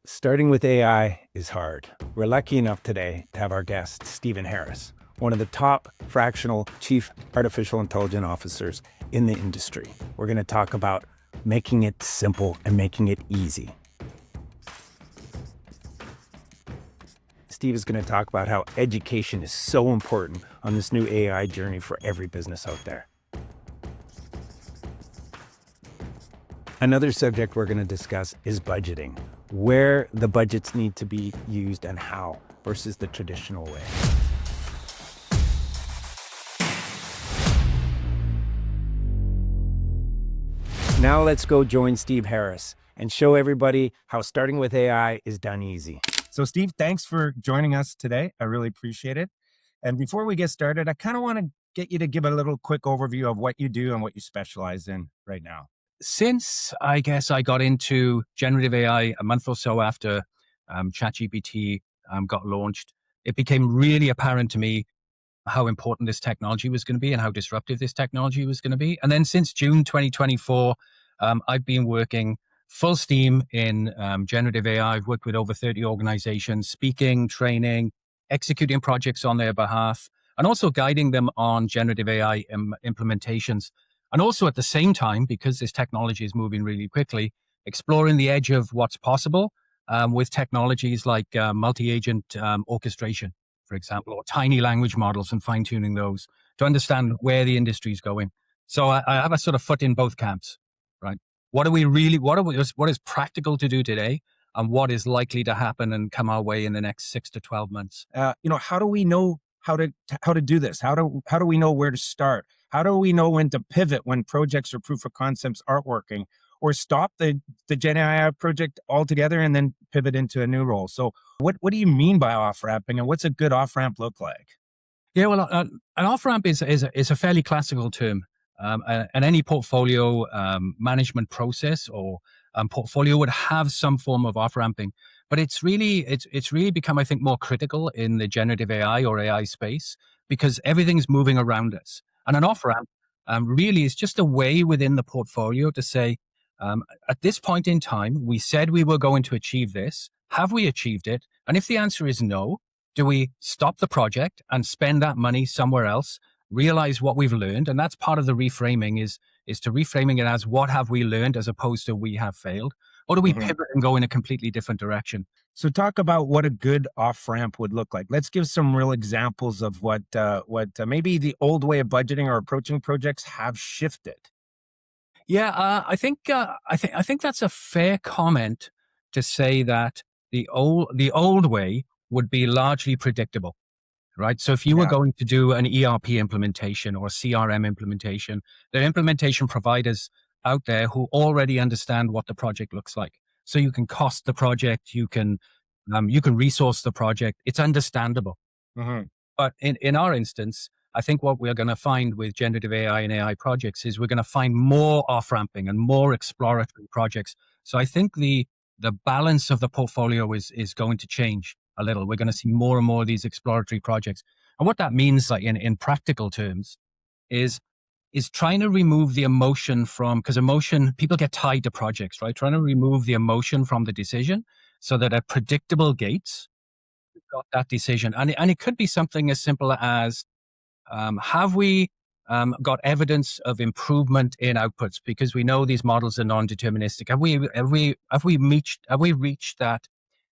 Starting with AI is hard. We're lucky enough today to have our guest, Steve Harris, one of the top fractional chief artificial intelligence officers in the industry. We're going to talk about making it simple and making it easy. Steve is going to talk about how education is so important on this new AI journey for every business out there. Another subject we're going to discuss is budgeting, where the budgets need to be used and how versus the traditional way. Now let's go join Steve Harris and show everybody how starting with AI is done easy. So Steve, thanks for joining us today. I really appreciate it. And before we get started, I kind of want to get you to give a little quick overview of what you do and what you specialize in right now. Since I guess I got into generative AI a month or so after ChatGPT got launched, it became really apparent to me how important this technology was going to be and how disruptive this technology was going to be. And then since June 2024, I've been working full steam in generative AI. I've worked with over 30 organizations, speaking, training, executing projects on their behalf, and also guiding them on generative AI implementations. And also at the same time, because this technology is moving really quickly, exploring the edge of what's possible with technologies like multi-agent orchestration, for example, or tiny language models and fine-tuning those to understand where the industry is going. So I have a sort of foot in both camps, right? What is practical to do today and what is likely to happen and come our way in the next 6 to 12 months? How do we know how to do this? How do we know where to start? How do we know when to pivot when projects or proof of concepts aren't working, or stop the GenAI project altogether and then pivot into a new role? So what do you mean by off-ramping, and what's a good off-ramp look like? Yeah, well, an off-ramp is a fairly classical term. And any portfolio management process or portfolio would have some form of off-ramping. But it's really become, I think, more critical in the generative AI or AI space because everything's moving around us. And an off-ramp really is just a way within the portfolio to say, at this point in time, we said we were going to achieve this. Have we achieved it? And if the answer is no, do we stop the project and spend that money somewhere else, realize what we've learned? And that's part of the reframing is to reframing it as what have we learned as opposed to we have failed? Or do we pivot and go in a completely different direction? So talk about what a good off-ramp would look like. Let's give some real examples of what maybe the old way of budgeting or approaching projects have shifted. Yeah, I think that's a fair comment to say that the old way would be largely predictable, right? So if you were going to do an ERP implementation or a CRM implementation, there are implementation providers out there who already understand what the project looks like. So you can cost the project, you can resource the project. It's understandable. Mm-hmm. But in our instance, I think what we're going to find with generative AI and AI projects is we're going to find more off-ramping and more exploratory projects. So I think the balance of the portfolio is going to change a little. We're going to see more and more of these exploratory projects. And what that means, like in practical terms, is trying to remove the emotion from, because emotion, people get tied to projects, right? Trying to remove the emotion from the decision so that at predictable gates, you've got that decision. And it could be something as simple as, have we got evidence of improvement in outputs? Because we know these models are non-deterministic. Have we reached that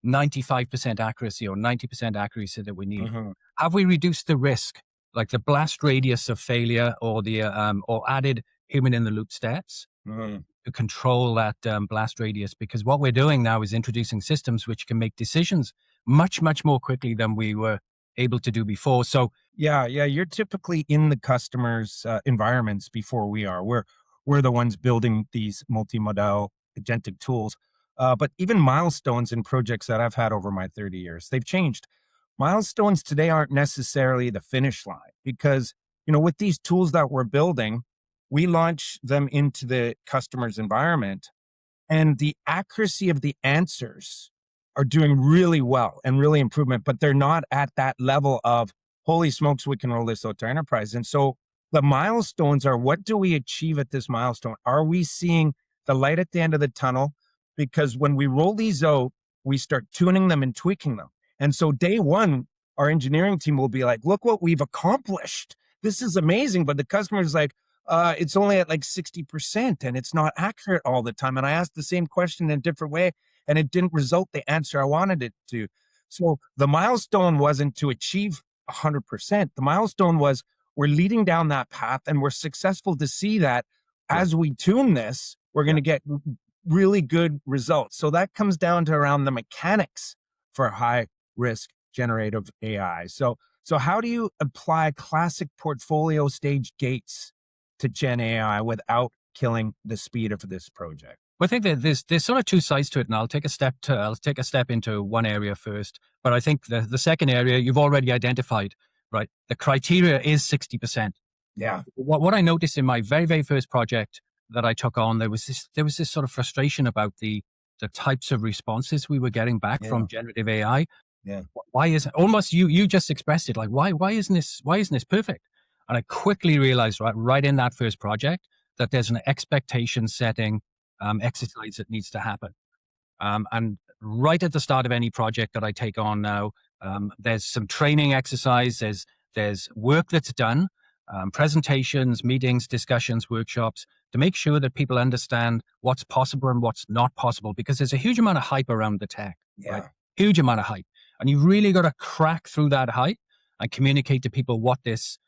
95% accuracy or 90% accuracy that we need? Mm-hmm. Have we reduced the risk, like the blast radius of failure or the or added human in the loop steps to control that blast radius? Because what we're doing now is introducing systems which can make decisions much, much more quickly than we were able to do before. So yeah, you're typically in the customer's environments before we are. We're the ones building these multimodal agentic tools. But even milestones in projects that I've had over my 30 years, they've changed. Milestones today aren't necessarily the finish line because, with these tools that we're building, we launch them into the customer's environment and the accuracy of the answers are doing really well and really improvement, but they're not at that level of, holy smokes, we can roll this out to enterprise. And so the milestones are, what do we achieve at this milestone? Are we seeing the light at the end of the tunnel? Because when we roll these out, we start tuning them and tweaking them. And so day one, our engineering team will be like, look what we've accomplished. This is amazing. But the customer's like, it's only at like 60% and it's not accurate all the time. And I asked the same question in a different way and it didn't result the answer I wanted it to. So the milestone wasn't to achieve 100%. The milestone was we're leading down that path and we're successful to see that as we tune this, we're going to get really good results. So that comes down to around the mechanics for high risk generative AI. So how do you apply classic portfolio stage gates to Gen AI without killing the speed of this project? Well, I think that there's sort of two sides to it, and I'll take a step into one area first. But I think the second area you've already identified, right? The criteria is 60%. Yeah. What I noticed in my very, very first project that I took on, there was this sort of frustration about the types of responses we were getting back from generative AI. Yeah. Why is almost you just expressed it, like why isn't this perfect? And I quickly realized right in that first project that there's an expectation setting exercise that needs to happen. And right at the start of any project that I take on now, there's some training exercise, there's work that's done, presentations, meetings, discussions, workshops, to make sure that people understand what's possible and what's not possible, because there's a huge amount of hype around the tech, right? Huge amount of hype. And you really got to crack through that hype and communicate to people what this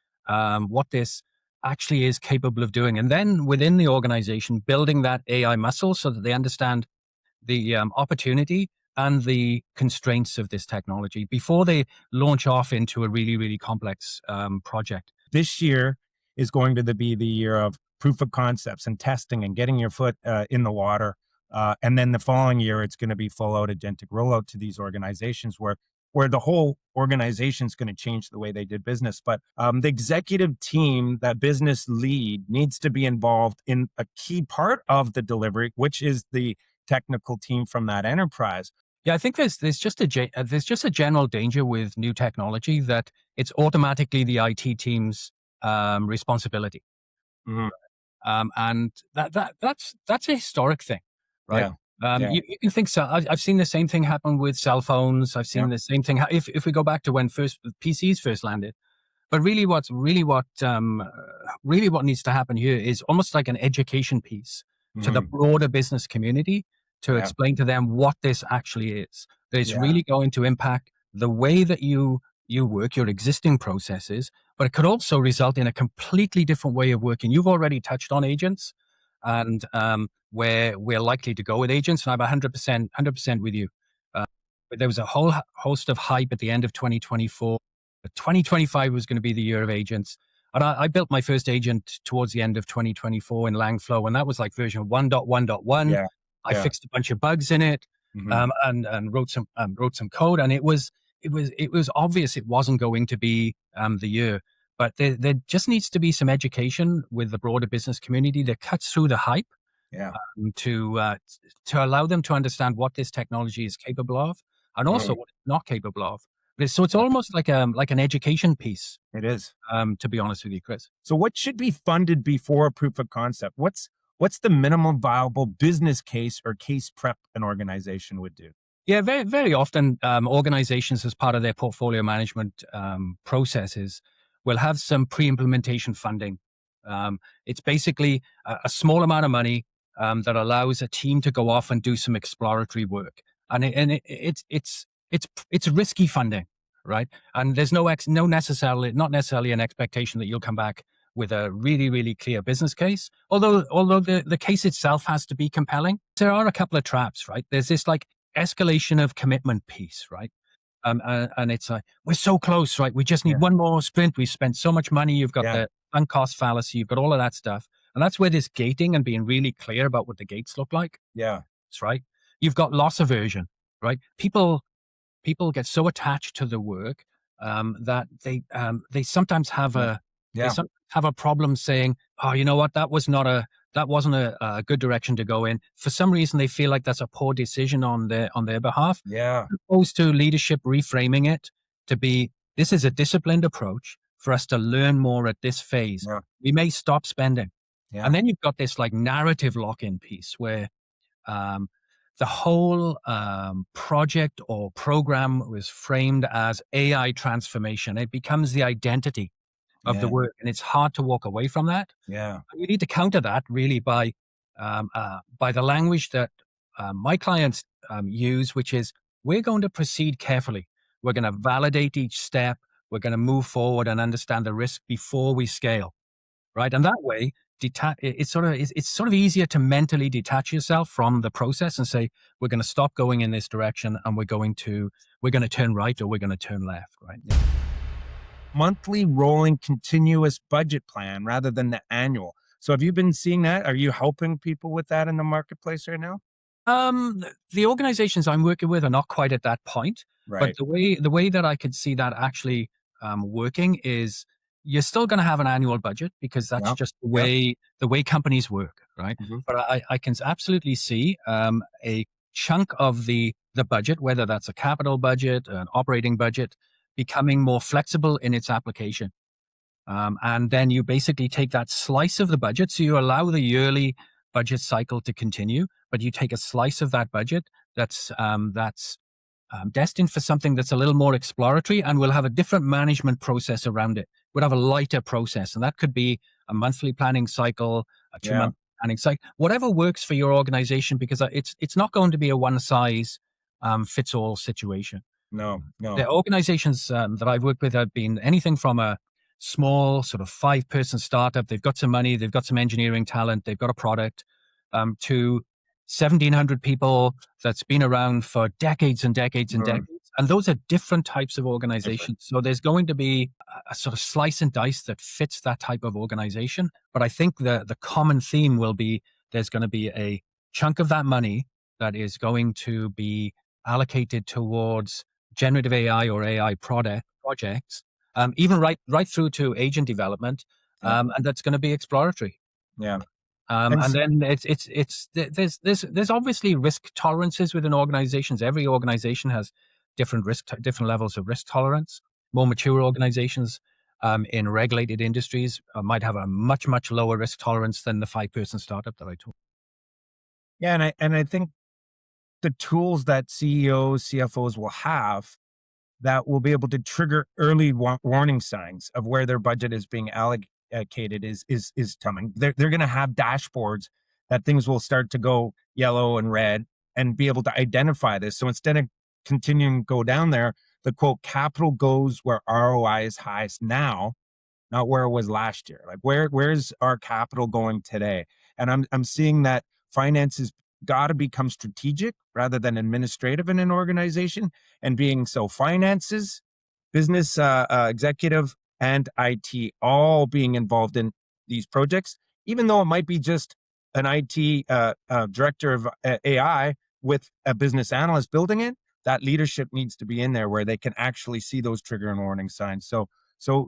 actually is capable of doing. And then within the organization, building that AI muscle so that they understand the opportunity and the constraints of this technology before they launch off into a really, really complex project. This year is going to be the year of proof of concepts and testing and getting your foot in the water. And then the following year, it's going to be full out agentic rollout to these organizations where the whole organization is going to change the way they did business. But the executive team, that business lead, needs to be involved in a key part of the delivery, which is the technical team from that enterprise. Yeah, I think there's just a general danger with new technology that it's automatically the IT team's responsibility, and that's a historic thing, right? You can think so. I've seen the same thing happen with cell phones. I've seen the same thing. If we go back to when PCs first landed, but really what needs to happen here is almost like an education piece to the broader business community to explain to them what this actually is. That it's really going to impact the way that you work, your existing processes, but it could also result in a completely different way of working. You've already touched on agents and where we're likely to go with agents, and I'm 100% with you. But there was a whole host of hype at the end of 2024. 2025 was going to be the year of agents. And I built my first agent towards the end of 2024 in Langflow, and that was like version 1.1.1. I fixed a bunch of bugs in it, and wrote some code, and it was obvious it wasn't going to be the year. But there just needs to be some education with the broader business community that cuts through the hype, to allow them to understand what this technology is capable of, and also what it's not capable of. So it's almost like an education piece. It is, to be honest with you, Chris. So what should be funded before a proof of concept? What's the minimum viable business case or case prep an organization would do? Yeah, very, very often organizations, as part of their portfolio management processes, will have some pre-implementation funding. It's basically a small amount of money that allows a team to go off and do some exploratory work, and it's risky funding, right? And there's not necessarily an expectation that you'll come back with a really, really clear business case. Although the case itself has to be compelling, there are a couple of traps, right? There's this like escalation of commitment piece, right? And it's like, we're so close, right? We just need one more sprint. We've spent so much money. You've got the sunk cost fallacy. You've got all of that stuff. And that's where this gating and being really clear about what the gates look like. Yeah. That's right. You've got loss aversion, right? People get so attached to the work that they sometimes have a problem saying, oh, you know what, that wasn't a good direction to go in. For some reason, they feel like that's a poor decision on their behalf. Yeah. As opposed to leadership reframing it to be, this is a disciplined approach for us to learn more at this phase. Yeah. We may stop spending. Yeah. And then you've got this like narrative lock-in piece where the whole project or program was framed as AI transformation. It becomes the identity of the work, and it's hard to walk away from that. Yeah. You need to counter that really by the language that my clients use, which is we're going to proceed carefully. We're going to validate each step. We're going to move forward and understand the risk before we scale, right? And that way, it's sort of easier to mentally detach yourself from the process and say we're going to stop going in this direction and we're going to turn right or we're going to turn left, right? Monthly rolling continuous budget plan rather than the annual. So have you been seeing that? Are you helping people with that in the marketplace right now? The organizations I'm working with are not quite at that point, but Right. the way that I could see that actually working is you're still going to have an annual budget because that's Yep. just the way companies work, right? Mhm. But I can absolutely see a chunk of the budget, whether that's a capital budget, an operating budget, becoming more flexible in its application. And then you basically take that slice of the budget. So you allow the yearly budget cycle to continue, but you take a slice of that budget that's destined for something that's a little more exploratory, and we'll have a different management process around it. We'll have a lighter process, and that could be a monthly planning cycle, a 2-month planning cycle, whatever works for your organization, because it's not going to be a one size fits all situation. No. The organizations that I've worked with have been anything from a small sort of 5-person startup. They've got some money, they've got some engineering talent, they've got a product, to 1,700 people that's been around for decades and decades and decades. And those are different types of organizations. So there's going to be a sort of slice and dice that fits that type of organization. But I think the common theme will be there's going to be a chunk of that money that is going to be allocated towards generative AI or AI projects, even right through to agent development, and that's going to be exploratory. Yeah. And then there's obviously risk tolerances within organizations. Every organization has different levels of risk tolerance. More mature organizations in regulated industries might have a much lower risk tolerance than the 5-person startup that I told. Yeah, and I think the tools that CEOs, CFOs will have that will be able to trigger early warning signs of where their budget is being allocated is coming. They're going to have dashboards that things will start to go yellow and red and be able to identify this. So instead of continuing to go down there, the quote capital goes where ROI is highest now, not where it was last year. Like where's our capital going today? And I'm seeing that finance has got to become strategic rather than administrative in an organization, and being so finances, business executive, and IT all being involved in these projects, even though it might be just an IT director of AI with a business analyst building it. That leadership needs to be in there where they can actually see those trigger and warning signs. So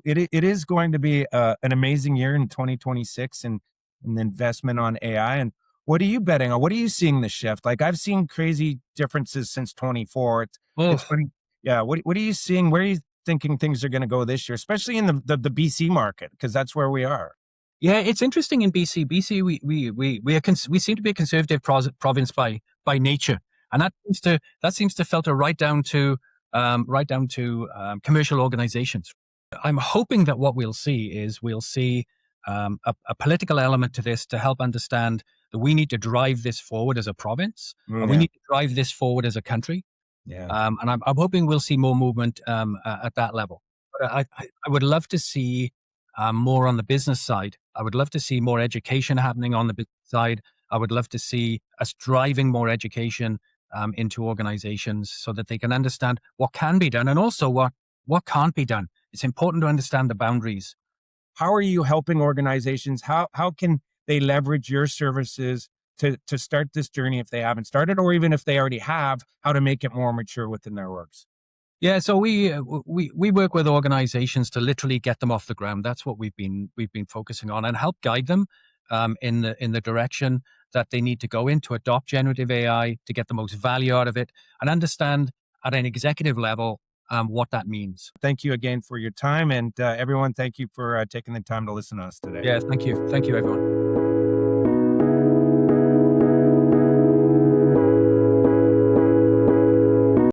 it is going to be an amazing year in 2026 and an investment on AI. And what are you betting on? What are you seeing the shift? Like I've seen crazy differences since 24. It's funny. Yeah. What are you seeing? Where are you thinking things are going to go this year, especially in the BC market? Because that's where we are. Yeah, it's interesting in BC. BC, we seem to be a conservative province by nature, and that seems to filter right down to commercial organizations. I'm hoping that what we'll see a political element to this to help understand that we need to drive this forward as a province, and we need to drive this forward as a country. Yeah. And I'm hoping we'll see more movement at that level. But I would love to see more on the business side. I would love to see more education happening on the business side. I would love to see us driving more education into organizations so that they can understand what can be done and also what can't be done. It's important to understand the boundaries. How are you helping organizations? How can they leverage your services to start this journey if they haven't started, or even if they already have, how to make it more mature within their works? Yeah, so we work with organizations to literally get them off the ground. That's what we've been focusing on, and help guide them in the direction that they need to go in to adopt generative AI to get the most value out of it and understand at an executive level what that means. Thank you again for your time, and everyone, thank you for taking the time to listen to us today. Yeah, thank you, everyone.